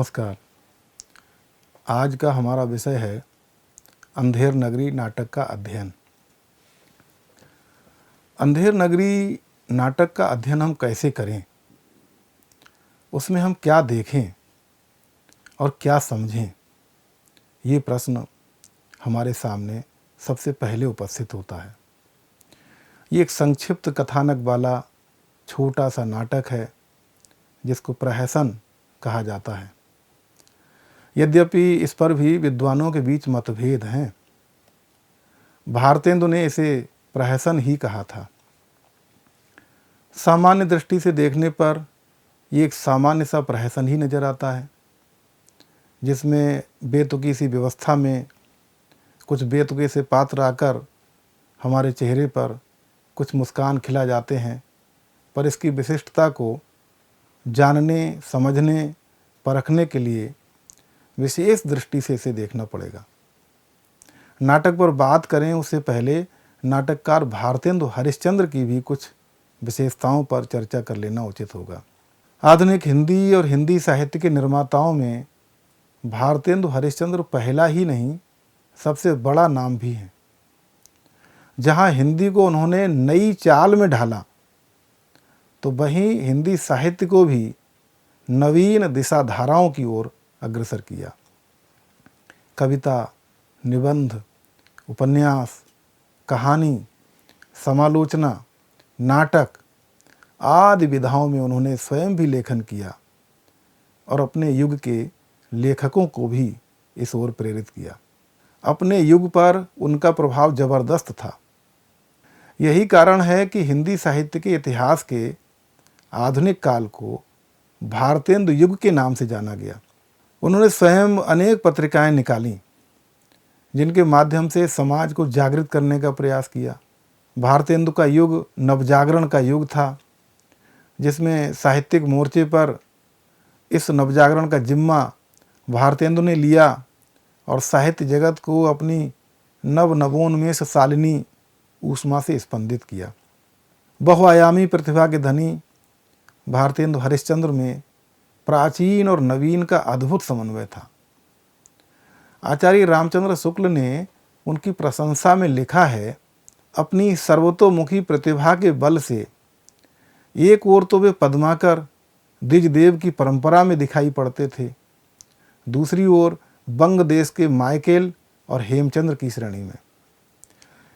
नमस्कार। आज का हमारा विषय है अंधेर नगरी नाटक का अध्ययन। अंधेर नगरी नाटक का अध्ययन हम कैसे करें, उसमें हम क्या देखें और क्या समझें, ये प्रश्न हमारे सामने सबसे पहले उपस्थित होता है। ये एक संक्षिप्त कथानक वाला छोटा सा नाटक है जिसको प्रहसन कहा जाता है। यद्यपि इस पर भी विद्वानों के बीच मतभेद हैं। भारतेंदु ने इसे प्रहसन ही कहा था। सामान्य दृष्टि से देखने पर ये एक सामान्य सा प्रहसन ही नज़र आता है, जिसमें बेतुकी सी व्यवस्था में कुछ बेतुके से पात्र आकर हमारे चेहरे पर कुछ मुस्कान खिला जाते हैं, पर इसकी विशिष्टता को जानने, समझने, परखने के लिए विशेष दृष्टि से इसे देखना पड़ेगा। नाटक पर बात करें उससे पहले नाटककार भारतेंदु हरिश्चंद्र की भी कुछ विशेषताओं पर चर्चा कर लेना उचित होगा। आधुनिक हिंदी और हिंदी साहित्य के निर्माताओं में भारतेंदु हरिश्चंद्र पहला ही नहीं, सबसे बड़ा नाम भी है। जहां हिंदी को उन्होंने नई चाल में ढाला, तो वहीं हिंदी साहित्य को भी नवीन दिशा धाराओं की ओर अग्रसर किया। कविता, निबंध, उपन्यास, कहानी, समालोचना, नाटक आदि विधाओं में उन्होंने स्वयं भी लेखन किया और अपने युग के लेखकों को भी इस ओर प्रेरित किया। अपने युग पर उनका प्रभाव जबरदस्त था। यही कारण है कि हिंदी साहित्य के इतिहास के आधुनिक काल को भारतेंदु युग के नाम से जाना गया। उन्होंने स्वयं अनेक पत्रिकाएं निकालीं, जिनके माध्यम से समाज को जागृत करने का प्रयास किया। भारतेंदु का युग नवजागरण का युग था, जिसमें साहित्यिक मोर्चे पर इस नवजागरण का जिम्मा भारतेंदु ने लिया और साहित्य जगत को अपनी नवोन्मेष शालिनी ऊष्मा से स्पंदित किया। बहुआयामी प्रतिभा के धनी भारतेंदु हरिश्चंद्र में प्राचीन और नवीन का अद्भुत समन्वय था। आचार्य रामचंद्र शुक्ल ने उनकी प्रशंसा में लिखा है, अपनी सर्वतोमुखी प्रतिभा के बल से एक ओर तो वे पद्माकर द्विजदेव की परंपरा में दिखाई पड़ते थे, दूसरी ओर बंग देश के माइकेल और हेमचंद्र की श्रेणी में।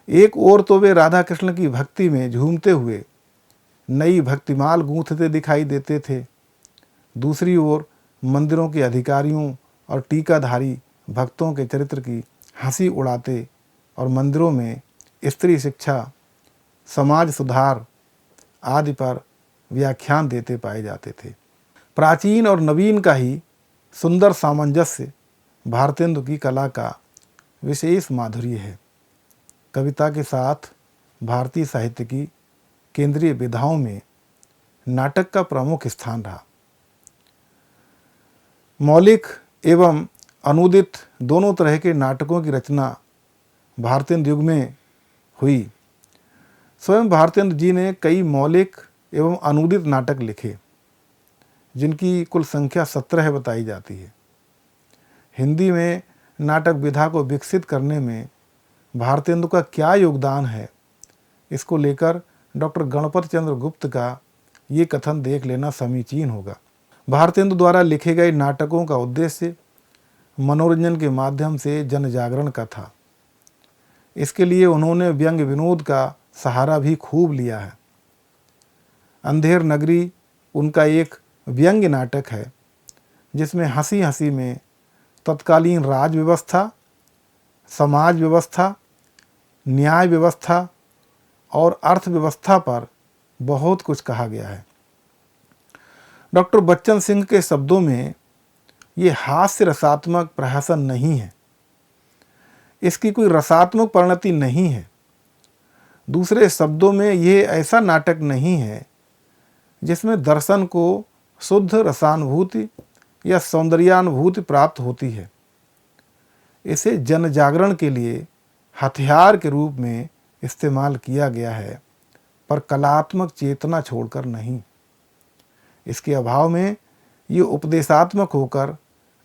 एक ओर तो वे राधा कृष्ण की भक्ति में झूमते हुए नई भक्तिमाल गूंथते दिखाई देते थे, दूसरी ओर मंदिरों के अधिकारियों और टीकाधारी भक्तों के चरित्र की हंसी उड़ाते और मंदिरों में स्त्री शिक्षा, समाज सुधार आदि पर व्याख्यान देते पाए जाते थे। प्राचीन और नवीन का ही सुंदर सामंजस्य भारतेंदु की कला का विशेष माधुर्य है। कविता के साथ भारतीय साहित्य की केंद्रीय विधाओं में नाटक का प्रमुख स्थान रहा। मौलिक एवं अनूदित दोनों तरह के नाटकों की रचना भारतेंदु युग में हुई। स्वयं भारतेंदु जी ने कई मौलिक एवं अनूदित नाटक लिखे, जिनकी कुल संख्या 17 बताई जाती है। हिंदी में नाटक विधा को विकसित करने में भारतेंदु का क्या योगदान है, इसको लेकर डॉक्टर गणपत चंद्र गुप्त का ये कथन देख लेना समीचीन होगा। भारतेंदु द्वारा लिखे गए नाटकों का उद्देश्य मनोरंजन के माध्यम से जन जागरण का था। इसके लिए उन्होंने व्यंग्य विनोद का सहारा भी खूब लिया है। अंधेर नगरी उनका एक व्यंग्य नाटक है, जिसमें हंसी हंसी में तत्कालीन राज व्यवस्था, समाज व्यवस्था, न्याय व्यवस्था और अर्थव्यवस्था पर बहुत कुछ कहा गया है। डॉक्टर बच्चन सिंह के शब्दों में ये हास्य रसात्मक प्रहसन नहीं है, इसकी कोई रसात्मक परिणति नहीं है। दूसरे शब्दों में ये ऐसा नाटक नहीं है जिसमें दर्शन को शुद्ध रसानुभूति या सौंदर्यानुभूति प्राप्त होती है। इसे जन जागरण के लिए हथियार के रूप में इस्तेमाल किया गया है, पर कलात्मक चेतना छोड़कर नहीं। इसके अभाव में ये उपदेशात्मक होकर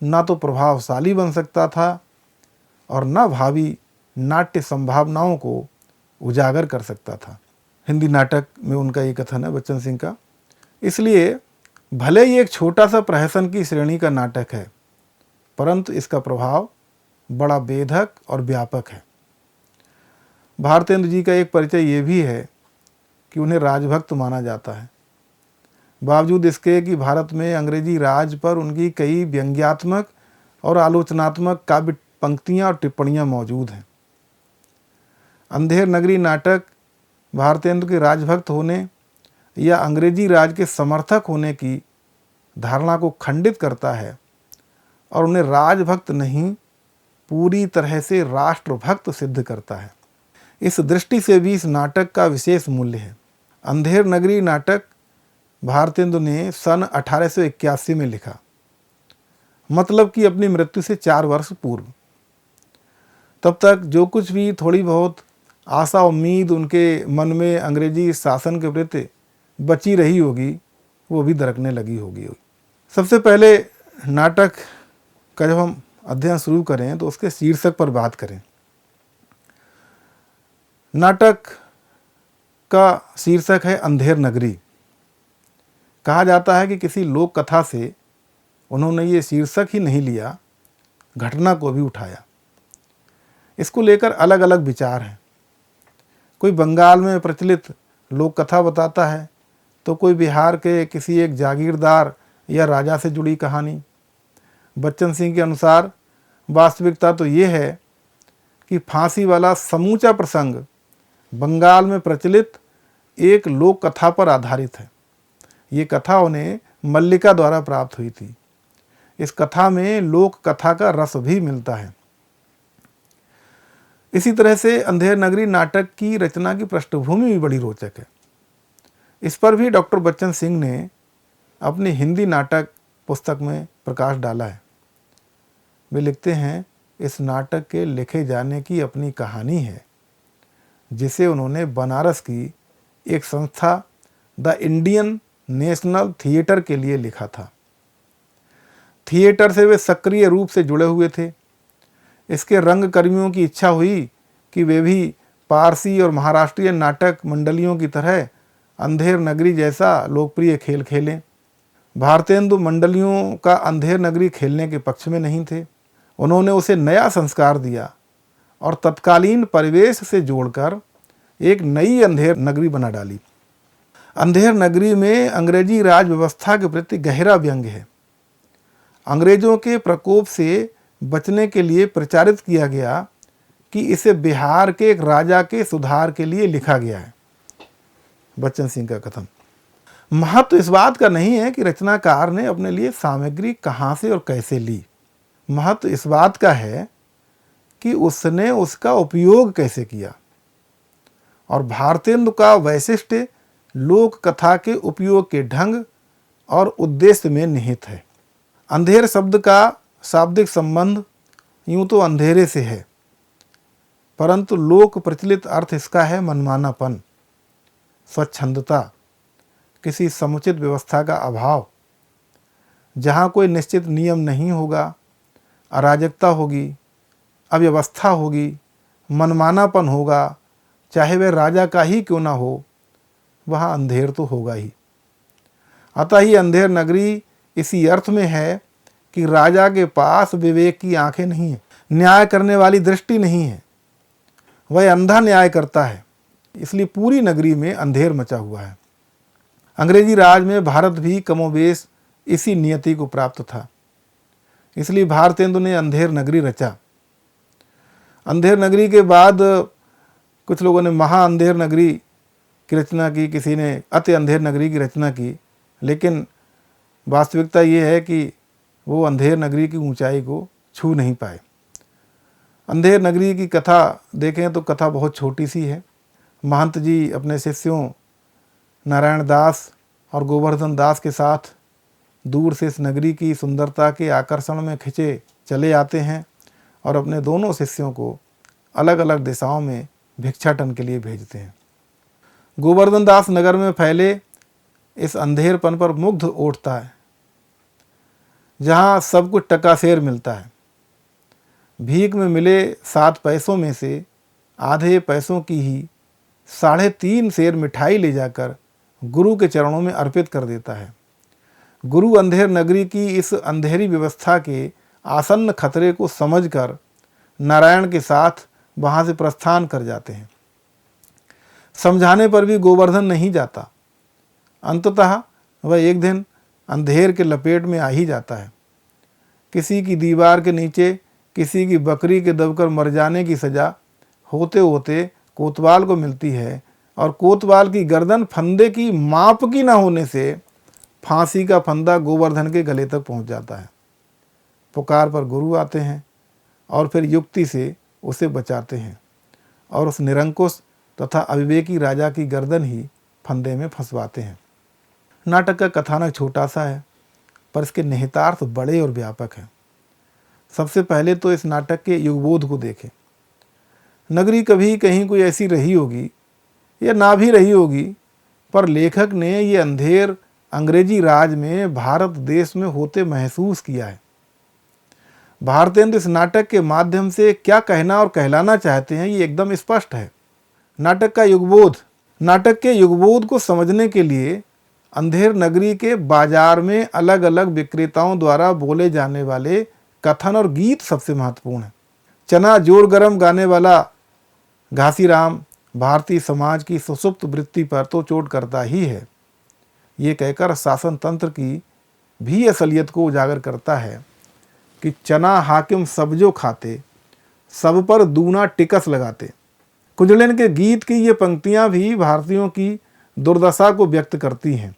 ना तो प्रभावशाली बन सकता था और न भावी नाट्य संभावनाओं को उजागर कर सकता था। हिंदी नाटक में उनका ये कथन है बच्चन सिंह का। इसलिए भले ही एक छोटा सा प्रहसन की श्रेणी का नाटक है, परंतु इसका प्रभाव बड़ा बेधक और व्यापक है। भारतेंदु जी का एक परिचय ये भी है कि उन्हें राजभक्त माना जाता है, बावजूद इसके कि भारत में अंग्रेजी राज पर उनकी कई व्यंग्यात्मक और आलोचनात्मक काव्य पंक्तियाँ और टिप्पणियाँ मौजूद हैं। अंधेर नगरी नाटक भारतेंदु के राजभक्त होने या अंग्रेजी राज के समर्थक होने की धारणा को खंडित करता है और उन्हें राजभक्त नहीं, पूरी तरह से राष्ट्रभक्त सिद्ध करता है। इस दृष्टि से भी इस नाटक का विशेष मूल्य है। अंधेर नगरी नाटक भारतेंदु ने सन 1881 में लिखा, मतलब कि अपनी मृत्यु से 4 वर्ष पूर्व। तब तक जो कुछ भी थोड़ी बहुत आशा उम्मीद उनके मन में अंग्रेजी शासन के प्रति बची रही होगी, वो भी दरकने लगी होगी। सबसे पहले नाटक का जब हम अध्ययन शुरू करें तो उसके शीर्षक पर बात करें। नाटक का शीर्षक है अंधेर नगरी। कहा जाता है कि किसी लोक कथा से उन्होंने ये शीर्षक ही नहीं लिया, घटना को भी उठाया। इसको लेकर अलग अलग विचार हैं। कोई बंगाल में प्रचलित लोक कथा बताता है, तो कोई बिहार के किसी एक जागीरदार या राजा से जुड़ी कहानी। बच्चन सिंह के अनुसार वास्तविकता तो ये है कि फांसी वाला समूचा प्रसंग बंगाल में प्रचलित एक लोक कथा पर आधारित है। ये कथा उन्हें मल्लिका द्वारा प्राप्त हुई थी। इस कथा में लोक कथा का रस भी मिलता है। इसी तरह से अंधेर नगरी नाटक की रचना की पृष्ठभूमि भी बड़ी रोचक है। इस पर भी डॉक्टर बच्चन सिंह ने अपनी हिंदी नाटक पुस्तक में प्रकाश डाला है। वे लिखते हैं, इस नाटक के लिखे जाने की अपनी कहानी है, जिसे उन्होंने बनारस की एक संस्था द इंडियन नेशनल थिएटर के लिए लिखा था। थिएटर से वे सक्रिय रूप से जुड़े हुए थे। इसके रंगकर्मियों की इच्छा हुई कि वे भी पारसी और महाराष्ट्रीय नाटक मंडलियों की तरह अंधेर नगरी जैसा लोकप्रिय खेल खेलें। भारतेंदु मंडलियों का अंधेर नगरी खेलने के पक्ष में नहीं थे। उन्होंने उसे नया संस्कार दिया और तत्कालीन परिवेश से जोड़कर एक नई अंधेर नगरी बना डाली। अंधेर नगरी में अंग्रेजी राज व्यवस्था के प्रति गहरा व्यंग्य है। अंग्रेजों के प्रकोप से बचने के लिए प्रचारित किया गया कि इसे बिहार के एक राजा के सुधार के लिए लिखा गया है। बच्चन सिंह का कथन। महत्व इस बात का नहीं है कि रचनाकार ने अपने लिए सामग्री कहाँ से और कैसे ली। महत्व इस बात का है कि उसने उसका उपयोग कैसे किया। और भारतेंदु का वैशिष्ट्य लोक कथा के उपयोग के ढंग और उद्देश्य में निहित है। अंधेर शब्द का शाब्दिक संबंध यूं तो अंधेरे से है, परंतु लोक प्रचलित अर्थ इसका है मनमानापन, स्वच्छंदता, किसी समुचित व्यवस्था का अभाव। जहाँ कोई निश्चित नियम नहीं होगा, अराजकता होगी, अव्यवस्था होगी, मनमानापन होगा, चाहे वह राजा का ही क्यों ना हो, वहाँ अंधेर तो होगा ही। अतः ही अंधेर नगरी इसी अर्थ में है कि राजा के पास विवेक की आंखें नहीं है, न्याय करने वाली दृष्टि नहीं है, वह अंधा न्याय करता है। इसलिए पूरी नगरी में अंधेर मचा हुआ है। अंग्रेजी राज में भारत भी कमोबेश इसी नियति को प्राप्त था। इसलिए भारतेंदु ने अंधेर नगरी रचा। अंधेर नगरी के बाद कुछ लोगों ने महा अंधेर नगरी की रचना की, किसी ने अति अंधेर नगरी की रचना की, लेकिन वास्तविकता ये है कि वो अंधेर नगरी की ऊंचाई को छू नहीं पाए। अंधेर नगरी की कथा देखें तो कथा बहुत छोटी सी है। महंत जी अपने शिष्यों नारायण दास और गोवर्धन दास के साथ दूर से इस नगरी की सुंदरता के आकर्षण में खिंचे चले आते हैं और अपने दोनों शिष्यों को अलग अलग दिशाओं में भिक्षाटन के लिए भेजते हैं। गोवर्धन दास नगर में फैले इस अंधेरपन पर मुग्ध उठता है। जहाँ सब कुछ टकासेर मिलता है। भीख में मिले 7 पैसों में से आधे पैसों की ही 3.5 सेर मिठाई ले जाकर गुरु के चरणों में अर्पित कर देता है। गुरु अंधेर नगरी की इस अंधेरी व्यवस्था के आसन्न खतरे को समझकर नारायण के साथ वहाँ से प्रस्थान कर जाते हैं। समझाने पर भी गोवर्धन नहीं जाता। अंततः वह एक दिन अंधेर के लपेट में आ ही जाता है। किसी की दीवार के नीचे किसी की बकरी के दबकर मर जाने की सज़ा होते होते कोतवाल को मिलती है और कोतवाल की गर्दन फंदे की माप की न होने से फांसी का फंदा गोवर्धन के गले तक पहुंच जाता है। पुकार पर गुरु आते हैं और फिर युक्ति से उसे बचाते हैं और उस निरंकुश तथा अविवेकी राजा की गर्दन ही फंदे में फंसवाते हैं। नाटक का कथानक छोटा सा है पर इसके निहितार्थ बड़े और व्यापक हैं। सबसे पहले तो इस नाटक के युगबोध को देखें। नगरी कभी कहीं कोई ऐसी रही होगी या ना भी रही होगी, पर लेखक ने ये अंधेर अंग्रेजी राज में भारत देश में होते महसूस किया है। भारतेंदु इस नाटक के माध्यम से क्या कहना और कहलाना चाहते हैं ये एकदम स्पष्ट है। नाटक का युगबोध। नाटक के युगबोध को समझने के लिए अंधेर नगरी के बाजार में अलग अलग विक्रेताओं द्वारा बोले जाने वाले कथन और गीत सबसे महत्वपूर्ण है। चना जोर गरम गाने वाला घासीराम भारतीय समाज की सुसुप्त वृत्ति पर तो चोट करता ही है, ये कहकर शासन तंत्र की भी असलियत को उजागर करता है कि चना हाकिम सब जो खाते, सब पर दूना टिकस लगाते। कुजलेन के गीत की ये पंक्तियां भी भारतीयों की दुर्दशा को व्यक्त करती हैं।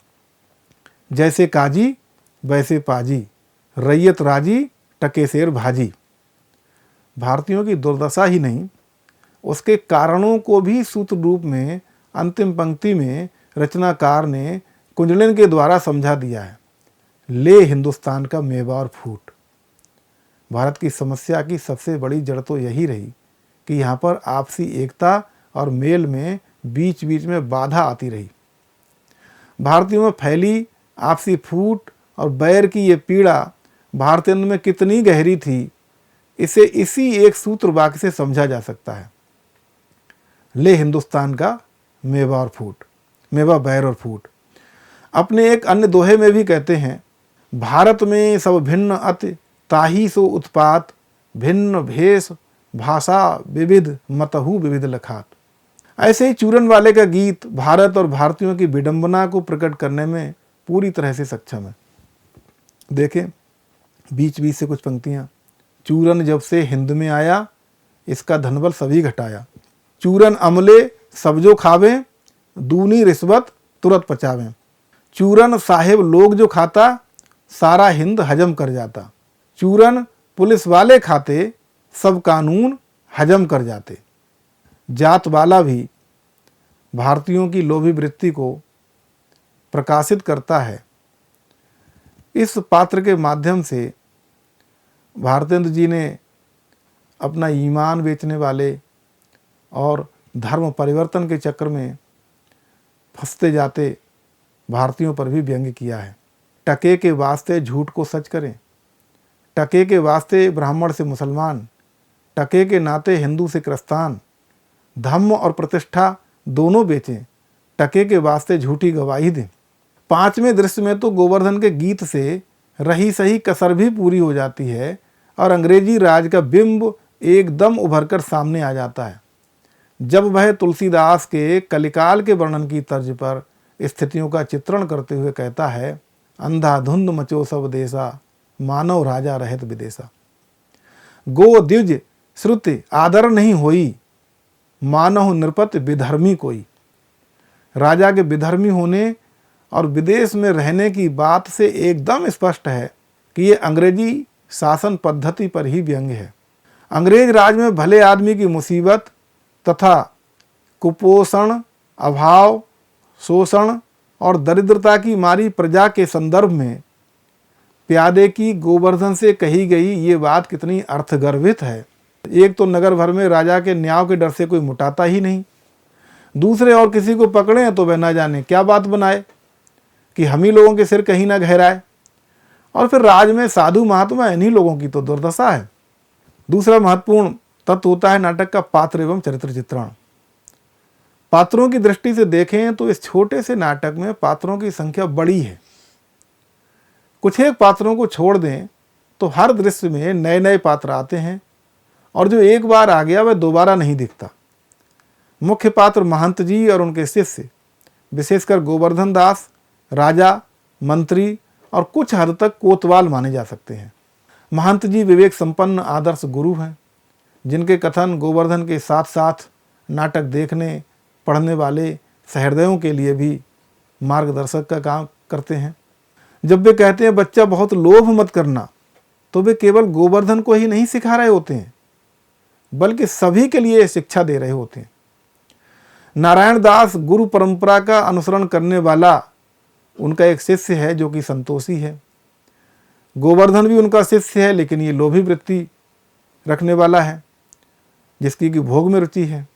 जैसे काजी वैसे पाजी, रैयत राजी टके शेर भाजी। भारतीयों की दुर्दशा ही नहीं, उसके कारणों को भी सूत्र रूप में अंतिम पंक्ति में रचनाकार ने कुंजलिन के द्वारा समझा दिया है। ले हिंदुस्तान का मेवा और फूट। भारत की समस्या की सबसे बड़ी जड़ तो यही रही कि यहाँ पर आपसी एकता और मेल में बीच बीच में बाधा आती रही। भारतीयों में फैली आपसी फूट और बैर की ये पीड़ा भारतेंदु में कितनी गहरी थी, इसे इसी एक सूत्र वाक्य से समझा जा सकता है। ले हिंदुस्तान का मेवा और फूट, मेवा बैर और फूट। अपने एक अन्य दोहे में भी कहते हैं, भारत में सब भिन्न अति ताही सो उत्पात, भिन्न भेष भाषा विविध मतहु विविध लखात। ऐसे ही चूरन वाले का गीत भारत और भारतीयों की विडंबना को प्रकट करने में पूरी तरह से सक्षम है। देखें बीच बीच से कुछ पंक्तियाँ। चूरन जब से हिंद में आया, इसका धनबल सभी घटाया। चूरन अमले सब जो खावे, दूनी रिश्वत तुरंत पचावे। चूरन साहेब लोग जो खाता, सारा हिंद हजम कर जाता। चूरन पुलिस वाले खाते, सब कानून हजम कर जाते। जात वाला भी भारतीयों की लोभी वृत्ति को प्रकाशित करता है। इस पात्र के माध्यम से भारतेंदु जी ने अपना ईमान बेचने वाले और धर्म परिवर्तन के चक्कर में फंसते जाते भारतीयों पर भी व्यंग्य किया है। टके के वास्ते झूठ को सच करें, टके के वास्ते ब्राह्मण से मुसलमान, टके के नाते हिंदू से क्रस्तान, धम्म और प्रतिष्ठा दोनों बेचें, टके के वास्ते झूठी गवाही दें। 5वें दृश्य में तो गोवर्धन के गीत से रही सही कसर भी पूरी हो जाती है और अंग्रेजी राज का बिंब एकदम उभर कर सामने आ जाता है, जब वह तुलसीदास के कलिकाल के वर्णन की तर्ज पर स्थितियों का चित्रण करते हुए कहता है, अंधाधुंध मचो सब देशा, मानव राजा रहत विदेशा। गो द्विज श्रुति आदर नहीं होई, मानव नृपत विधर्मी कोई। राजा के विधर्मी होने और विदेश में रहने की बात से एकदम स्पष्ट है कि ये अंग्रेजी शासन पद्धति पर ही व्यंग्य है। अंग्रेज राज में भले आदमी की मुसीबत तथा कुपोषण, अभाव, शोषण और दरिद्रता की मारी प्रजा के संदर्भ में प्यादे की गोवर्धन से कही गई ये बात कितनी अर्थगर्भित है। एक तो नगर भर में राजा के न्याय के डर से कोई मुटाता ही नहीं, दूसरे और किसी को पकड़े तो वह ना जाने क्या बात बनाए कि हम ही लोगों के सिर कहीं ना गहराए। और फिर राज में साधु महात्मा इन्हीं लोगों की तो दुर्दशा है। दूसरा महत्वपूर्ण तत्व होता है नाटक का पात्र एवं चरित्र चित्रण। पात्रों की दृष्टि से देखें तो इस छोटे से नाटक में पात्रों की संख्या बड़ी है। कुछ एक पात्रों को छोड़ दें तो हर दृश्य में नए नए पात्र आते हैं और जो एक बार आ गया वह दोबारा नहीं दिखता। मुख्य पात्र महंत जी और उनके शिष्य, विशेषकर गोवर्धन दास, राजा, मंत्री और कुछ हद तक कोतवाल माने जा सकते हैं। महंत जी विवेक संपन्न आदर्श गुरु हैं, जिनके कथन गोवर्धन के साथ साथ नाटक देखने पढ़ने वाले सहृदयों के लिए भी मार्गदर्शक का काम करते हैं। जब वे कहते हैं बच्चा बहुत लोभ मत करना, तो वे केवल गोवर्धन को ही नहीं सिखा रहे होते हैं, बल्कि सभी के लिए शिक्षा दे रहे होते हैं। नारायण दास गुरु परंपरा का अनुसरण करने वाला उनका एक शिष्य है जो कि संतोषी है। गोवर्धन भी उनका शिष्य है, लेकिन ये लोभी वृत्ति रखने वाला है, जिसकी कि भोग में रुचि है।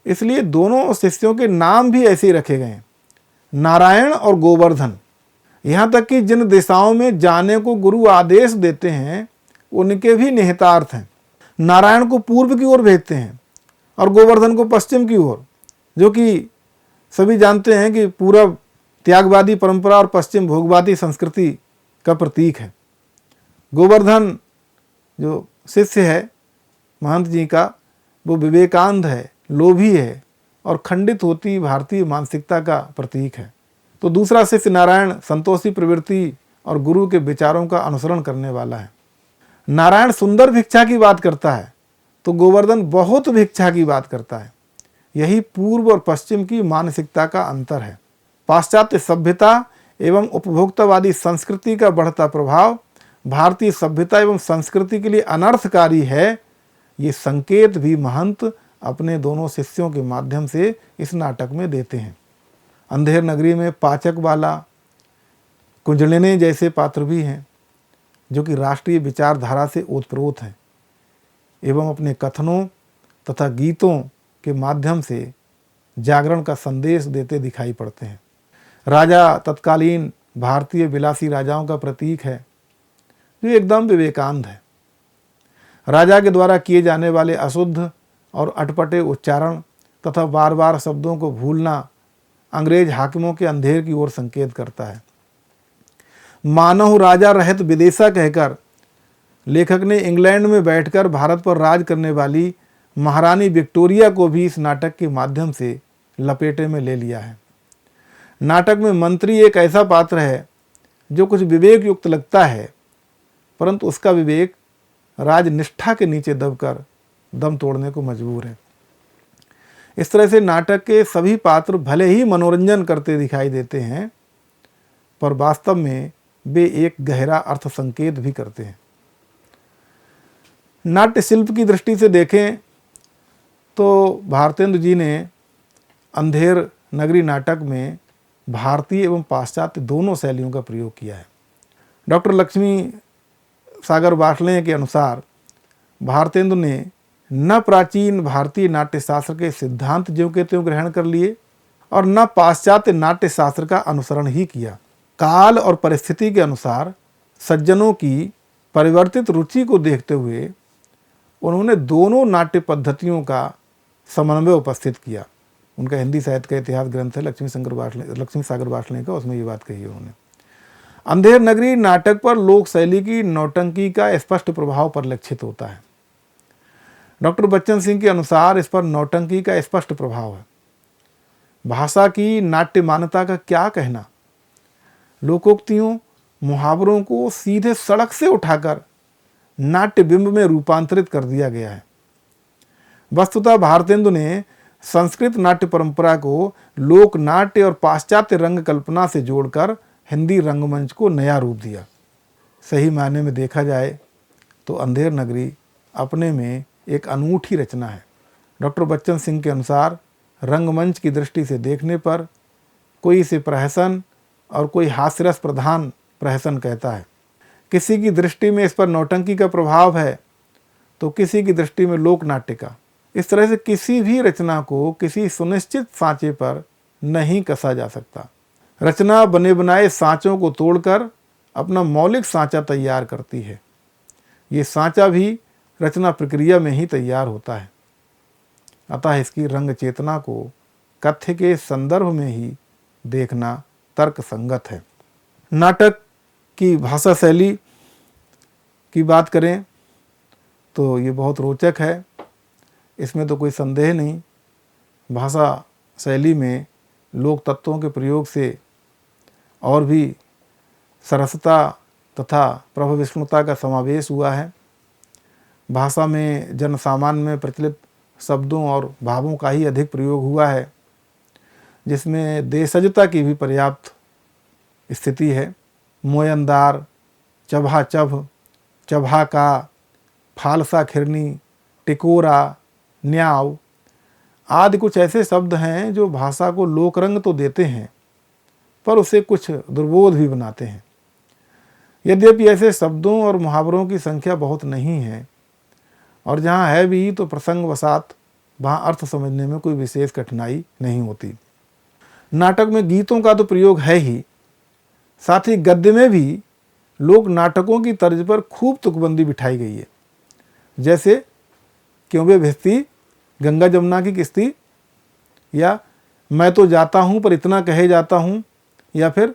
इसलिए दोनों शिष्यों के नाम भी ऐसे ही रखे गए हैं, नारायण और गोवर्धन। यहाँ तक कि जिन दिशाओं में जाने को गुरु आदेश देते हैं उनके भी निहितार्थ हैं। नारायण को पूर्व की ओर भेजते हैं और गोवर्धन को पश्चिम की ओर, जो कि सभी जानते हैं कि पूर्व त्यागवादी परंपरा और पश्चिम भोगवादी संस्कृति का प्रतीक है। गोवर्धन जो शिष्य है महंत जी का, वो विवेकानंद है, लोभी है और खंडित होती भारतीय मानसिकता का प्रतीक है। तो दूसरा शिष्य नारायण संतोषी प्रवृत्ति और गुरु के विचारों का अनुसरण करने वाला है। नारायण सुंदर भिक्षा की बात करता है तो गोवर्धन बहुत भिक्षा की बात करता है। यही पूर्व और पश्चिम की मानसिकता का अंतर है। पाश्चात्य सभ्यता एवं उपभोक्तावादी संस्कृति का बढ़ता प्रभाव भारतीय सभ्यता एवं संस्कृति के लिए अनर्थकारी है, ये संकेत भी महंत अपने दोनों शिष्यों के माध्यम से इस नाटक में देते हैं। अंधेर नगरी में पाचक वाला, कुंजलिनी जैसे पात्र भी हैं जो कि राष्ट्रीय विचारधारा से ओतप्रोत हैं एवं अपने कथनों तथा गीतों के माध्यम से जागरण का संदेश देते दिखाई पड़ते हैं। राजा तत्कालीन भारतीय विलासी राजाओं का प्रतीक है जो एकदम विवेकानंद है। राजा के द्वारा किए जाने वाले अशुद्ध और अटपटे उच्चारण तथा बार बार शब्दों को भूलना अंग्रेज हाकिमों के अंधेर की ओर संकेत करता है। मानव राजा रहित विदेशा कहकर लेखक ने इंग्लैंड में बैठकर भारत पर राज करने वाली महारानी विक्टोरिया को भी इस नाटक के माध्यम से लपेटे में ले लिया है। नाटक में मंत्री एक ऐसा पात्र है जो कुछ विवेक युक्त लगता है, परंतु उसका विवेक राजनिष्ठा के नीचे दबकर दम तोड़ने को मजबूर है। इस तरह से नाटक के सभी पात्र भले ही मनोरंजन करते दिखाई देते हैं, पर वास्तव में वे एक गहरा अर्थ संकेत भी करते हैं। नाट्य शिल्प की दृष्टि से देखें तो भारतेंदु जी ने अंधेर नगरी नाटक में भारतीय एवं पाश्चात्य दोनों शैलियों का प्रयोग किया है। डॉक्टर लक्ष्मी सागर बाटले के अनुसार भारतेंदु ने न प्राचीन भारतीय नाट्य शास्त्र के सिद्धांत ज्यों के त्यों ग्रहण कर लिए और न पाश्चात्य नाट्य शास्त्र का अनुसरण ही किया। काल और परिस्थिति के अनुसार सज्जनों की परिवर्तित रुचि को देखते हुए उन्होंने दोनों नाट्य पद्धतियों का समन्वय उपस्थित किया। उनका हिंदी साहित्य का इतिहास ग्रंथ है लक्ष्मी सागर बाटले का, उसमें ये बात कही है उन्होंने। अंधेर नगरी नाटक पर लोक शैली की नौटंकी का स्पष्ट प्रभाव परिलक्षित होता है। डॉक्टर बच्चन सिंह के अनुसार इस पर नौटंकी का स्पष्ट प्रभाव है। भाषा की नाट्य मान्यता का क्या कहना, लोकोक्तियों मुहावरों को सीधे सड़क से उठाकर नाट्य बिंब में रूपांतरित कर दिया गया है। वस्तुतः भारतेंदु ने संस्कृत नाट्य परंपरा को लोक नाट्य और पाश्चात्य रंग कल्पना से जोड़कर हिंदी रंगमंच को नया रूप दिया। सही मायने में देखा जाए तो अंधेर नगरी अपने में एक अनूठी रचना है। डॉक्टर बच्चन सिंह के अनुसार रंगमंच की दृष्टि से देखने पर कोई इसे प्रहसन और कोई हास्यरस प्रधान प्रहसन कहता है। किसी की दृष्टि में इस पर नौटंकी का प्रभाव है तो किसी की दृष्टि में लोक नाट्य का। इस तरह से किसी भी रचना को किसी सुनिश्चित सांचे पर नहीं कसा जा सकता। रचना बने बनाए सांचों को तोड़कर अपना मौलिक सांचा तैयार करती है। ये सांचा भी रचना प्रक्रिया में ही तैयार होता है। अतः इसकी रंग चेतना को कथ्य के संदर्भ में ही देखना तर्क संगत है। नाटक की भाषा शैली की बात करें तो ये बहुत रोचक है, इसमें तो कोई संदेह नहीं। भाषा शैली में लोक तत्वों के प्रयोग से और भी सरसता तथा प्रभविष्णुता का समावेश हुआ है। भाषा में जनसामान्य में प्रचलित शब्दों और भावों का ही अधिक प्रयोग हुआ है, जिसमें देशजता की भी पर्याप्त स्थिति है। मोयनदार, चबहा चभ, चबहा का, फालसा खिरनी, टिकोरा, न्याव आदि कुछ ऐसे शब्द हैं जो भाषा को लोकरंग तो देते हैं पर उसे कुछ दुर्बोध भी बनाते हैं। यद्यपि ऐसे शब्दों और मुहावरों की संख्या बहुत नहीं है और जहाँ है भी तो प्रसंगवशात वहाँ अर्थ समझने में कोई विशेष कठिनाई नहीं होती। नाटक में गीतों का तो प्रयोग है ही, साथ ही गद्य में भी लोक नाटकों की तर्ज पर खूब तुकबंदी बिठाई गई है। जैसे क्यों बे भिश्ती गंगा जमुना की किश्ती, या मैं तो जाता हूँ पर इतना कहे जाता हूँ, या फिर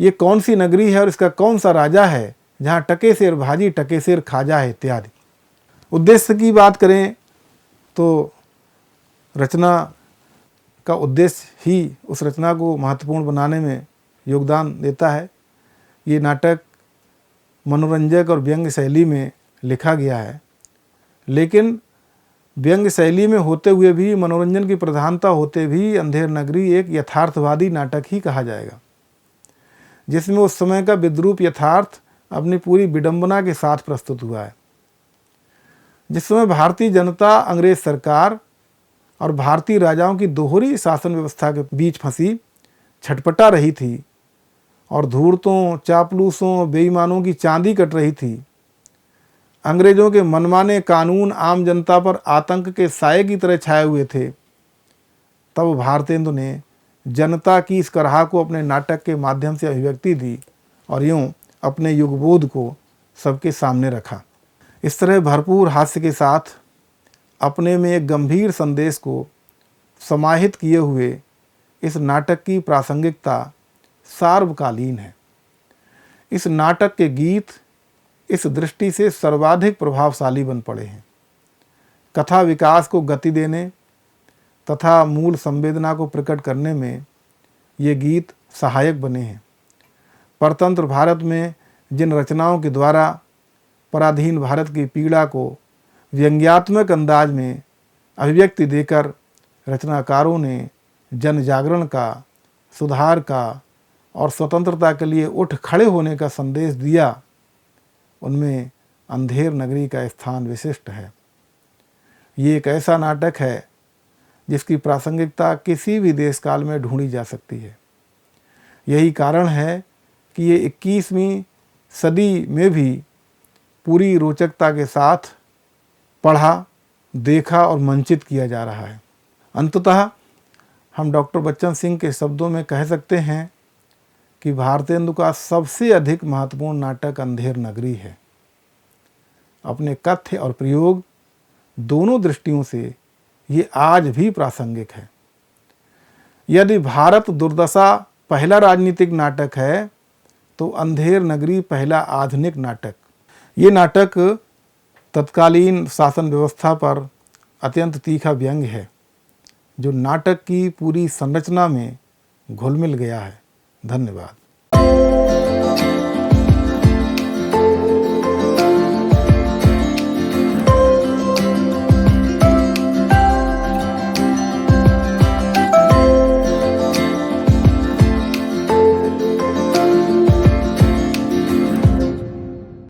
ये कौन सी नगरी है और इसका कौन सा राजा है जहाँ टके शेर भाजी टके शेर खाजा है इत्यादि। उद्देश्य की बात करें तो रचना का उद्देश्य ही उस रचना को महत्वपूर्ण बनाने में योगदान देता है। ये नाटक मनोरंजक और व्यंग्य शैली में लिखा गया है, लेकिन व्यंग्य शैली में होते हुए भी, मनोरंजन की प्रधानता होते भी अंधेर नगरी एक यथार्थवादी नाटक ही कहा जाएगा, जिसमें उस समय का विद्रूप यथार्थ अपनी पूरी विडंबना के साथ प्रस्तुत हुआ है। जिस समय भारतीय जनता अंग्रेज सरकार और भारतीय राजाओं की दोहरी शासन व्यवस्था के बीच फंसी छटपटा रही थी और धूर्तों, चापलूसों, बेईमानों की चांदी कट रही थी, अंग्रेजों के मनमाने कानून आम जनता पर आतंक के साये की तरह छाए हुए थे, तब भारतेंदु ने जनता की इस करहा को अपने नाटक के माध्यम से अभिव्यक्ति दी और यूं अपने युगबोध को सबके सामने रखा। इस तरह भरपूर हास्य के साथ अपने में एक गंभीर संदेश को समाहित किए हुए इस नाटक की प्रासंगिकता सार्वकालीन है। इस नाटक के गीत इस दृष्टि से सर्वाधिक प्रभावशाली बन पड़े हैं। कथा विकास को गति देने तथा मूल संवेदना को प्रकट करने में ये गीत सहायक बने हैं। परतंत्र भारत में जिन रचनाओं के द्वारा पराधीन भारत की पीड़ा को व्यंग्यात्मक अंदाज में अभिव्यक्ति देकर रचनाकारों ने जन जागरण का, सुधार का और स्वतंत्रता के लिए उठ खड़े होने का संदेश दिया, उनमें अंधेर नगरी का स्थान विशिष्ट है। ये एक ऐसा नाटक है जिसकी प्रासंगिकता किसी भी देश काल में ढूंढी जा सकती है। यही कारण है कि ये 21वीं सदी में भी पूरी रोचकता के साथ पढ़ा, देखा और मंचित किया जा रहा है। अंततः हम डॉक्टर बच्चन सिंह के शब्दों में कह सकते हैं कि भारतेंदु का सबसे अधिक महत्वपूर्ण नाटक अंधेर नगरी है। अपने कथ्य और प्रयोग दोनों दृष्टियों से ये आज भी प्रासंगिक है। यदि भारत दुर्दशा पहला राजनीतिक नाटक है तो अंधेर नगरी पहला आधुनिक नाटक। ये नाटक तत्कालीन शासन व्यवस्था पर अत्यंत तीखा व्यंग्य है, जो नाटक की पूरी संरचना में घुल मिल गया है। धन्यवाद।